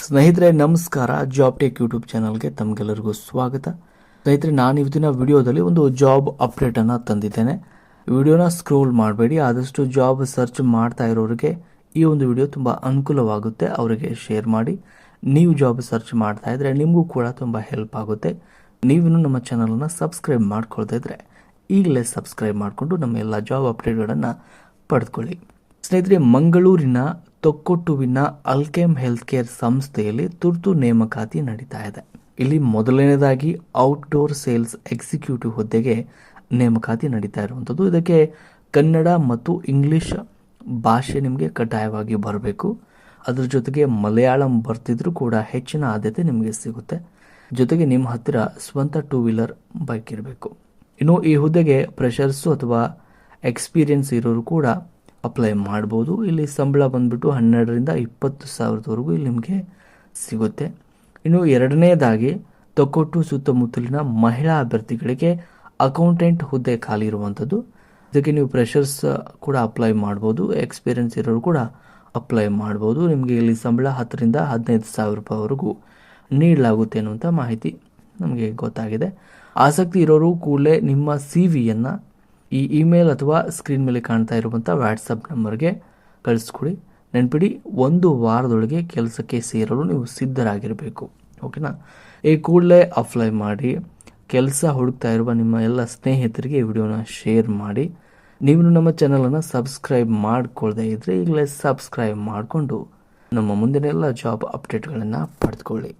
ಸ್ನೇಹಿತರೆ ನಮಸ್ಕಾರ. Job tech YouTube ಚಾನಲ್ಗೆ ತಮಗೆಲ್ಲರಿಗೂ ಸ್ವಾಗತ. ಸ್ನೇಹಿತರೆ, ನಾನು ಇವತ್ತಿನ ವಿಡಿಯೋದಲ್ಲಿ ಒಂದು ಜಾಬ್ ಅಪ್ಡೇಟನ್ನು ತಂದಿದ್ದೇನೆ. ವಿಡಿಯೋನ ಸ್ಕ್ರೋಲ್ ಮಾಡಬೇಡಿ. ಆದಷ್ಟು ಜಾಬ್ ಸರ್ಚ್ ಮಾಡ್ತಾ ಇರೋರಿಗೆ ಈ ಒಂದು ವಿಡಿಯೋ ತುಂಬ ಅನುಕೂಲವಾಗುತ್ತೆ. ಅವರಿಗೆ ಶೇರ್ ಮಾಡಿ. ನೀವು ಜಾಬ್ ಸರ್ಚ್ ಮಾಡ್ತಾ ಇದ್ರೆ ನಿಮಗೂ ಕೂಡ ತುಂಬ ಹೆಲ್ಪ್ ಆಗುತ್ತೆ. ನೀವಿನ್ನೂ ನಮ್ಮ ಚಾನಲನ್ನು ಸಬ್ಸ್ಕ್ರೈಬ್ ಮಾಡ್ಕೊಳ್ತಾ ಇದ್ರೆ ಈಗಲೇ ಸಬ್ಸ್ಕ್ರೈಬ್ ಮಾಡಿಕೊಂಡು ನಮ್ಮ ಎಲ್ಲ ಜಾಬ್ ಅಪ್ಡೇಟ್ಗಳನ್ನು ಪಡೆದುಕೊಳ್ಳಿ. ಸ್ನೇಹಿತರೆ, ಮಂಗಳೂರಿನ ತೊಕ್ಕೊಟ್ಟುವಿನ ಅಲ್ಕೆಮ್ ಹೆಲ್ತ್ ಕೇರ್ ಸಂಸ್ಥೆಯಲ್ಲಿ ತುರ್ತು ನೇಮಕಾತಿ ನಡೀತಾ ಇದೆ. ಇಲ್ಲಿ ಮೊದಲನೇದಾಗಿ ಔಟ್ಡೋರ್ ಸೇಲ್ಸ್ ಎಕ್ಸಿಕ್ಯೂಟಿವ್ ಹುದ್ದೆಗೆ ನೇಮಕಾತಿ ನಡೀತಾ ಇರುವಂಥದ್ದು. ಇದಕ್ಕೆ ಕನ್ನಡ ಮತ್ತು ಇಂಗ್ಲಿಷ್ ಭಾಷೆ ನಿಮಗೆ ಕಡ್ಡಾಯವಾಗಿ ಬರಬೇಕು. ಅದರ ಜೊತೆಗೆ ಮಲಯಾಳಂ ಬರ್ತಿದ್ರೂ ಕೂಡ ಹೆಚ್ಚಿನ ಆದ್ಯತೆ ನಿಮಗೆ ಸಿಗುತ್ತೆ. ಜೊತೆಗೆ ನಿಮ್ಮ ಹತ್ತಿರ ಸ್ವಂತ 2 ವೀಲರ್ ಬೈಕ್ ಇರಬೇಕು. ಇನ್ನು ಈ ಹುದ್ದೆಗೆ ಫ್ರೆಷರ್ಸು ಅಥವಾ ಎಕ್ಸ್ಪೀರಿಯನ್ಸ್ ಇರೋರು ಕೂಡ ಅಪ್ಲೈ ಮಾಡ್ಬೋದು. ಇಲ್ಲಿ ಸಂಬಳ ಬಂದ್ಬಿಟ್ಟು 12,000ರಿಂದ 20,000ವರೆಗೂ ಇಲ್ಲಿ ನಿಮಗೆ ಸಿಗುತ್ತೆ. ಇನ್ನು ಎರಡನೇದಾಗಿ ತೊಕ್ಕೊಟ್ಟು ಸುತ್ತಮುತ್ತಲಿನ ಮಹಿಳಾ ಅಭ್ಯರ್ಥಿಗಳಿಗೆ ಅಕೌಂಟೆಂಟ್ ಹುದ್ದೆ ಖಾಲಿ ಇರುವಂಥದ್ದು. ಇದಕ್ಕೆ ನೀವು ಫ್ರೆಷರ್ಸ್ ಕೂಡ ಅಪ್ಲೈ ಮಾಡ್ಬೋದು, ಎಕ್ಸ್ಪೀರಿಯನ್ಸ್ ಇರೋರು ಕೂಡ ಅಪ್ಲೈ ಮಾಡ್ಬೋದು. ನಿಮಗೆ ಇಲ್ಲಿ ಸಂಬಳ 10,000ರಿಂದ 15,000 ರೂಪಾಯಿವರೆಗೂ ನೀಡಲಾಗುತ್ತೆ ಅನ್ನುವಂಥ ಮಾಹಿತಿ ನಮಗೆ ಗೊತ್ತಾಗಿದೆ. ಆಸಕ್ತಿ ಇರೋರು ಕೂಡಲೇ ನಿಮ್ಮ CV-ಯನ್ನು ಈ ಇಮೇಲ್ ಅಥವಾ ಸ್ಕ್ರೀನ್ ಮೇಲೆ ಕಾಣ್ತಾ ಇರುವಂಥ ವಾಟ್ಸಪ್ ನಂಬರ್ಗೆ ಕಳಿಸ್ಕೊಡಿ. ನೆನಪಿಡಿ, 1 ವಾರದೊಳಗೆ ಕೆಲಸಕ್ಕೆ ಸೇರಲು ನೀವು ಸಿದ್ಧರಾಗಿರಬೇಕು. ಓಕೆನಾ? ಈ ಕೂಡಲೇ ಅಪ್ಲೈ ಮಾಡಿ. ಕೆಲಸ ಹುಡುಕ್ತಾ ಇರುವ ನಿಮ್ಮ ಎಲ್ಲ ಸ್ನೇಹಿತರಿಗೆ ಈ ವಿಡಿಯೋನ ಶೇರ್ ಮಾಡಿ. ನೀವು ನಮ್ಮ ಚಾನಲನ್ನು ಸಬ್ಸ್ಕ್ರೈಬ್ ಮಾಡ್ಕೊಳ್ಳದೆ ಇದ್ದರೆ ಈಗಲೇ ಸಬ್ಸ್ಕ್ರೈಬ್ ಮಾಡಿಕೊಂಡು ನಮ್ಮ ಮುಂದಿನ ಎಲ್ಲ ಜಾಬ್ ಅಪ್ಡೇಟ್ಗಳನ್ನು ಪಡೆದುಕೊಳ್ಳಿ.